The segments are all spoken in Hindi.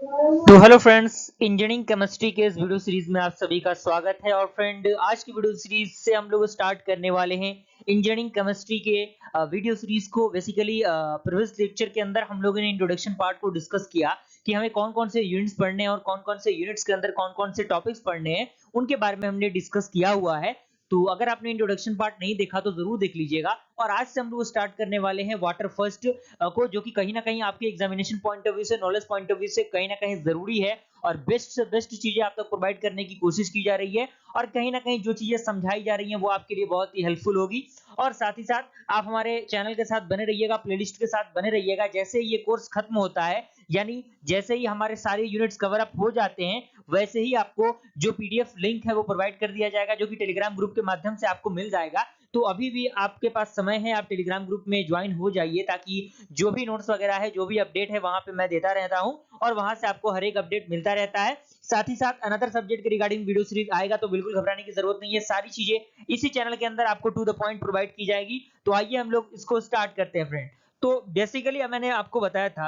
तो हेलो फ्रेंड्स, इंजीनियरिंग केमिस्ट्री के इस वीडियो सीरीज में आप सभी का स्वागत है। और फ्रेंड, आज की वीडियो सीरीज से हम लोग स्टार्ट करने वाले हैं इंजीनियरिंग केमिस्ट्री के वीडियो सीरीज को। बेसिकली प्रीवियस लेक्चर के अंदर हम लोगों ने इंट्रोडक्शन पार्ट को डिस्कस किया कि हमें कौन-कौन से यूनिट्स पढ़ने हैं और कौन-कौन से यूनिट्स के अंदर कौन-कौन से टॉपिक्स पढ़ने हैं, उनके बारे में हमने डिस्कस किया हुआ है। तो अगर आपने इंट्रोडक्शन पार्ट नहीं देखा तो जरूर देख लीजिएगा। और आज से हम लोग स्टार्ट करने वाले हैं वाटर फर्स्ट को, जो कि कहीं ना कहीं आपके एग्जामिनेशन पॉइंट ऑफ व्यू से, नॉलेज पॉइंट ऑफ व्यू से कहीं ना कहीं जरूरी है और बेस्ट से बेस्ट चीजें आप तक प्रोवाइड करने की कोशिश की जा रही है। और कहीं ना कहीं जो चीजें समझाई जा रही हैं वो आपके लिए बहुत ही हेल्पफुल होगी। और साथ ही साथ आप हमारे चैनल के साथ बने रहिएगा, प्लेलिस्ट के साथ बने रहिएगा। जैसे ही ये कोर्स खत्म होता है, यानी जैसे ही हमारे सारे यूनिट्स कवर अप हो जाते हैं, वैसे ही आपको जो पीडीएफ लिंक है वो प्रोवाइड कर दिया जाएगा, जो कि टेलीग्राम ग्रुप के माध्यम से आपको मिल जाएगा। तो अभी भी आपके पास समय है, आप टेलीग्राम ग्रुप में ज्वाइन हो जाइए, ताकि जो भी नोट्स वगैरह है, जो भी अपडेट है, वहां पे मैं देता रहता हूं और वहां से आपको हर एक अपडेट मिलता रहता है। साथ ही साथ अनदर सब्जेक्ट के रिगार्डिंग वीडियो सीरीज आएगा, तो बिल्कुल घबराने की जरूरत नहीं है। सारी चीजें इसी चैनल के अंदर आपको टू द पॉइंट प्रोवाइड की जाएगी। तो आइए हम लोग इसको स्टार्ट करते हैं फ्रेंड। तो बेसिकली मैंने आपको बताया था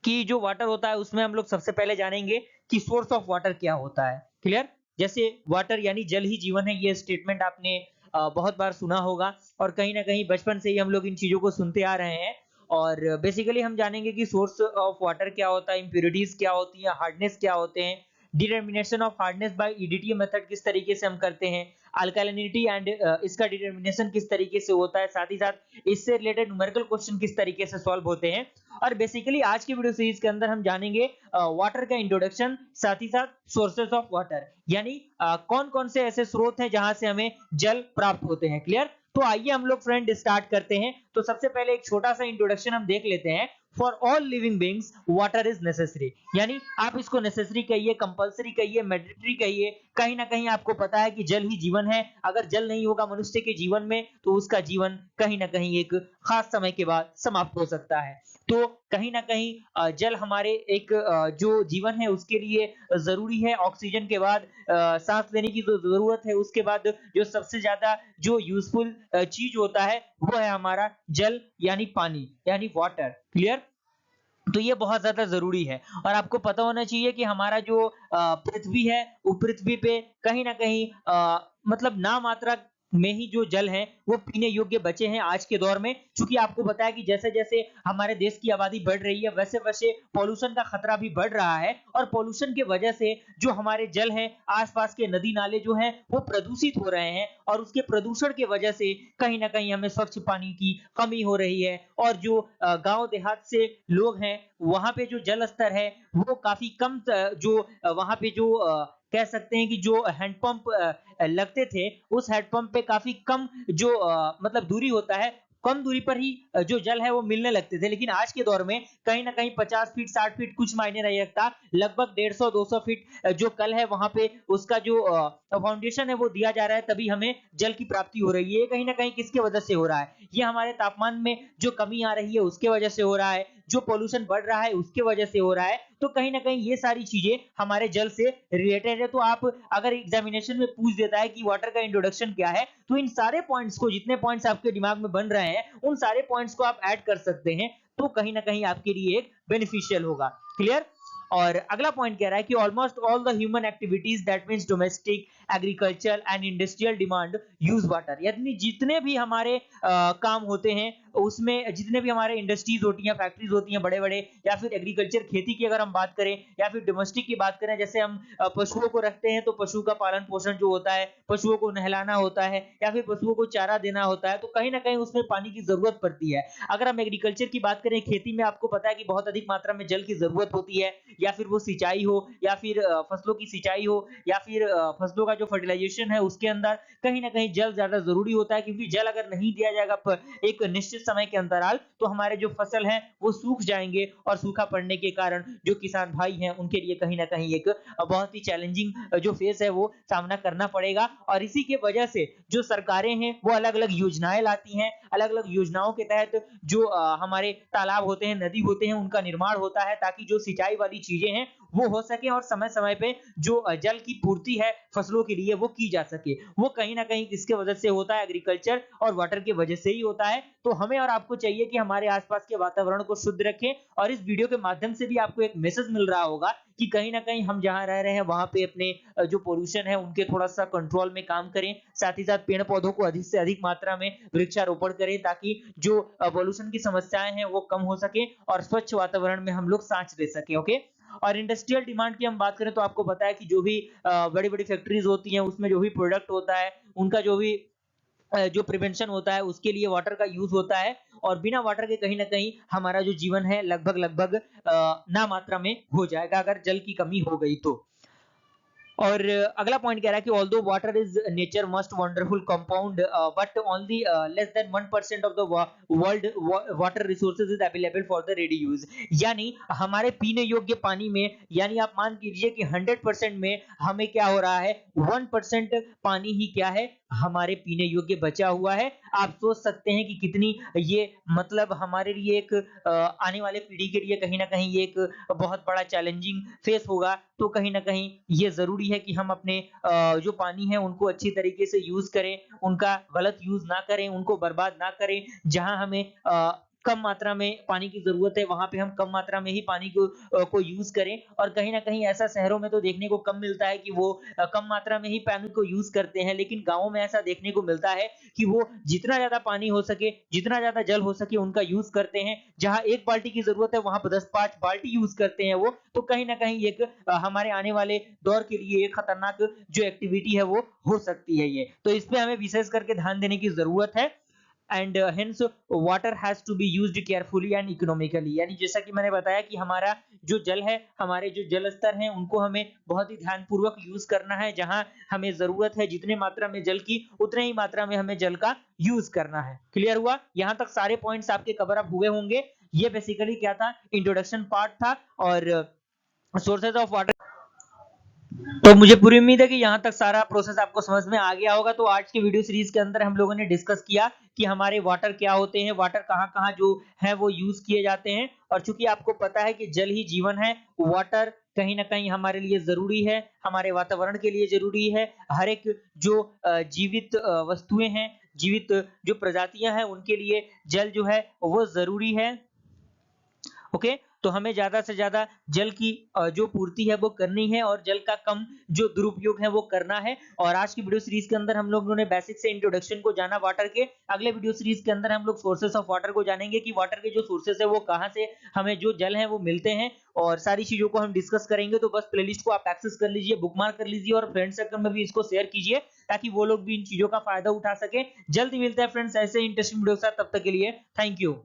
कि जो वाटर होता है उसमें हम लोग सबसे पहले जानेंगे कि सोर्स ऑफ वाटर क्या होता है। क्लियर? जैसे वाटर यानी जल ही जीवन है, ये स्टेटमेंट आपने बहुत बार सुना होगा और कहीं ना कहीं बचपन से ही हम लोग इन चीजों को सुनते आ रहे हैं। और बेसिकली हम जानेंगे कि सोर्स ऑफ वाटर क्या होता है, इंप्योरिटीज क्या होती है, हार्डनेस क्या होते हैं, determination of hardness by EDT method किस तरीके से हम करते हैं, अल्कालिनिटी एंड इसका डिटर्मिनेशन किस तरीके से होता है, साथ ही साथ इससे रिलेटेड न्यूमेरिकल क्वेश्चन किस तरीके से सॉल्व होते हैं। और बेसिकली आज की वीडियो सीरीज के अंदर हम जानेंगे वाटर का इंट्रोडक्शन, साथ ही साथ सोर्सेस ऑफ वाटर, यानी कौन कौन से ऐसे स्रोत हैं जहां से हमें जल प्राप्त होते हैं। क्लियर? तो आइए हम लोग फ्रेंड स्टार्ट करते हैं। तो सबसे पहले एक छोटा सा इंट्रोडक्शन हम देख लेते हैं। For all living beings water is necessary, यानी आप इसको नेसेसरी कहिए, कंपलसरी कहिए, मैंडेटरी कहिए, कहीं ना कहीं आपको पता है कि जल ही जीवन है। अगर जल नहीं होगा मनुष्य के जीवन में, तो उसका जीवन कहीं ना कहीं एक खास समय के बाद समाप्त हो सकता है। तो कहीं ना कहीं जल हमारे एक जो जीवन है उसके लिए जरूरी है। ऑक्सीजन के बाद सांस लेने की जो जरूरत है, उसके बाद जो सबसे ज्यादा जो यूजफुल चीज होता है वो है हमारा जल, यानी पानी, यानी वाटर। क्लियर? तो ये बहुत ज्यादा जरूरी है। और आपको पता होना चाहिए कि हमारा जो पृथ्वी है, वो पृथ्वी पे कहीं ना कहीं मतलब ना मात्रा में ही जो जल है वो पीने योग्य बचे हैं आज के दौर में। क्योंकि आपको पता है कि जैसे जैसे हमारे देश की आबादी बढ़ रही है, वैसे वैसे पॉल्यूशन का खतरा भी बढ़ रहा है। और पॉल्यूशन की वजह से जो हमारे जल है, आसपास के नदी नाले जो हैं वो प्रदूषित हो रहे हैं। और उसके प्रदूषण की वजह से कहीं ना कहीं हमें स्वच्छ पानी की कमी हो रही है। और जो गांव देहात से लोग हैं, वहां पे जो जल स्तर है वो काफी कम, जो वहां पे जो कह सकते हैं कि जो हैंडपंप लगते थे, उस हैंडपंप पे काफी कम जो मतलब दूरी होता है, कम दूरी पर ही जो जल है वो मिलने लगते थे। लेकिन आज के दौर में कहीं ना कहीं 50 फीट 60 फीट कुछ मायने नहीं रखता, लगभग 150-200 फीट जो कल है वहां पे उसका जो फाउंडेशन है वो दिया जा रहा है, तभी हमें जल की प्राप्ति हो रही है। कहीं ना कहीं किसके वजह से हो रहा है? ये हमारे तापमान में जो कमी आ रही है उसके वजह से हो रहा है, जो पोल्यूशन बढ़ रहा है उसके वजह से हो रहा है। तो कहीं ना कहीं ये सारी चीजें हमारे जल से रिलेटेड है। तो आप अगर एग्जामिनेशन में पूछ देता है कि वाटर का इंट्रोडक्शन क्या है, तो इन सारे पॉइंट्स को, जितने पॉइंट्स आपके दिमाग में बन रहे हैं, उन सारे पॉइंट्स को आप ऐड कर सकते हैं। तो कहीं ना कहीं आपके लिए एक बेनिफिशियल होगा। क्लियर? और अगला पॉइंट कह रहा है कि almost all the human activities, that means domestic, agriculture and industrial demand use water, यानी जितने भी हमारे काम होते हैं, उसमें जितने भी हमारे इंडस्ट्रीज होती हैं, फैक्ट्रीज होती हैं बड़े बड़े, या फिर एग्रीकल्चर खेती की अगर हम बात करें, या फिर डोमेस्टिक की बात करें, जैसे हम पशुओं को रखते हैं तो पशु का पालन पोषण जो होता है, पशुओं को नहलाना होता है या फिर पशुओं को चारा देना होता है, तो कहीं ना कहीं उसमें पानी की जरूरत पड़ती है। अगर हम एग्रीकल्चर की बात करें, खेती में आपको पता है कि बहुत अधिक मात्रा में जल की जरूरत होती है, या फिर वो सिंचाई हो, या फिर फसलों की सिंचाई हो, या फिर फसलों का जो फर्टिलाइजेशन है उसके अंदर कहीं ना कहीं जल ज्यादा जरूरी होता है। क्योंकि जल अगर नहीं दिया जाएगा एक निश्चित समय के अंतराल, तो हमारे जो फसल है वो सूख जाएंगे। और सूखा पड़ने के कारण जो किसान भाई हैं उनके लिए कहीं ना कहीं एक बहुत ही चैलेंजिंग जो फेस है वो सामना करना पड़ेगा। और इसी के वजह से जो सरकारें हैं वो अलग अलग योजनाएं लाती हैं, अलग अलग योजनाओं के तहत जो हमारे तालाब होते हैं, नदी होते हैं, उनका निर्माण होता है, ताकि जो सिंचाई वाली चीजें हैं वो हो सके और समय समय पे जो जल की पूर्ति है फसलों के लिए वो की जा सके। वो कहीं ना कहीं किसके वजह से होता है, एग्रीकल्चर और वाटर की वजह से ही होता है। तो हमें और आपको चाहिए कि हमारे आसपास के वातावरण को शुद्ध रखें और इस वीडियो के माध्यम से भी आपको एक मैसेज मिल रहा होगा कि कहीं ना कहीं हम जहां रह रहे हैं वहां पे अपने जो पोल्यूशन है उनके थोड़ा सा कंट्रोल में काम करें। साथ ही साथ पेड़ पौधों को अधिक से अधिक मात्रा में वृक्षारोपण करें ताकि जो पोल्यूशन की समस्याएं हैं वो कम हो सके और स्वच्छ वातावरण में हम लोग सांस ले सके। ओके। और इंडस्ट्रियल डिमांड की हम बात करें तो आपको पता है कि जो भी बड़ी बड़ी फैक्ट्रीज होती हैं उसमें जो भी प्रोडक्ट होता है उनका जो भी जो प्रिवेंशन होता है उसके लिए वाटर का यूज होता है। और बिना वाटर के कहीं ना कहीं हमारा जो जीवन है लगभग लगभग ना मात्रा में हो जाएगा अगर जल की कमी हो गई तो। और अगला पॉइंट कह रहा है कि although water is nature must wonderful compound but only less than 1% of the world water resources is available for the ready use. यानी हमारे पीने योग्य पानी में, यानी आप मान लीजिए कि 100% में हमें क्या हो रहा है, 1% पानी ही क्या है हमारे पीने योग्य बचा हुआ है। आप सोच सकते हैं कि कितनी ये मतलब हमारे लिए एक आने वाले पीढ़ी के लिए कहीं ना कहीं एक बहुत बड़ा चैलेंजिंग फेस होगा। तो कहीं ना कहीं ये जरूरी है कि हम अपने जो पानी है उनको अच्छी तरीके से यूज करें, उनका गलत यूज ना करें, उनको बर्बाद ना करें। जहां हमें कम मात्रा में पानी की जरूरत है वहां पे हम कम मात्रा में ही पानी को यूज करें। और कहीं ना कहीं ऐसा शहरों में तो देखने को कम मिलता है कि वो कम मात्रा में ही पानी को यूज करते हैं, लेकिन गांवों में ऐसा देखने को मिलता है कि वो जितना ज्यादा पानी हो सके, जितना ज्यादा जल हो सके उनका यूज करते हैं। जहां एक बाल्टी की जरूरत है वहां पर 10-5 बाल्टी यूज करते हैं वो। तो कहीं ना कहीं एक हमारे आने वाले दौर के लिए एक खतरनाक जो एक्टिविटी है वो हो सकती है ये। तो इस पे हमें विशेष करके ध्यान देने की जरूरत है। And hence water has to be used carefully and economically. यानी जैसा कि मैंने बताया कि हमारा जो जल है, हमारे जो जल स्तर हैं उनको हमें बहुत ही ध्यानपूर्वक यूज करना है। जहां हमें जरूरत है जितने मात्रा में जल की उतने ही मात्रा में हमें जल का यूज करना है। क्लियर हुआ? यहां तक सारे पॉइंट्स आपके कवर अप हुए होंगे। ये बेसिकली क्या था, इंट्रोडक्शन पार्ट था और सोर्सेज ऑफ वाटर। तो मुझे पूरी उम्मीद है कि यहाँ तक सारा प्रोसेस आपको समझ में आ गया होगा। तो आज की वीडियो सीरीज के अंदर हम लोगों ने डिस्कस किया कि हमारे वाटर क्या होते हैं, वाटर कहाँ कहाँ जो है वो यूज किए जाते हैं। और चूंकि आपको पता है कि जल ही जीवन है, वाटर कहीं ना कहीं हमारे लिए जरूरी है, हमारे वातावरण के लिए जरूरी है। हर एक जो जीवित वस्तुएं हैं, जीवित जो प्रजातियां हैं उनके लिए जल जो है वो जरूरी है। ओके। तो हमें ज्यादा से ज्यादा जल की जो पूर्ति है वो करनी है और जल का कम जो दुरुपयोग है वो करना है। और आज की वीडियो सीरीज के अंदर हम लोगों ने बेसिक से इंट्रोडक्शन को जाना वाटर के। अगले वीडियो सीरीज के अंदर हम लोग सोर्सेस ऑफ वाटर को जानेंगे कि वाटर के जो सोर्सेस है वो कहाँ से हमें जो जल है वो मिलते हैं। और सारी चीजों को हम डिस्कस करेंगे। तो बस प्लेलिस्ट को आप एक्सेस कर लीजिए, बुकमार्क कर लीजिए और फ्रेंड सर्कल में भी इसको शेयर कीजिए ताकि वो लोग भी इन चीजों का फायदा उठा सके। जल्दी मिलते हैं फ्रेंड्स ऐसे इंटरेस्टिंग वीडियो के साथ, तब तक के लिए थैंक यू।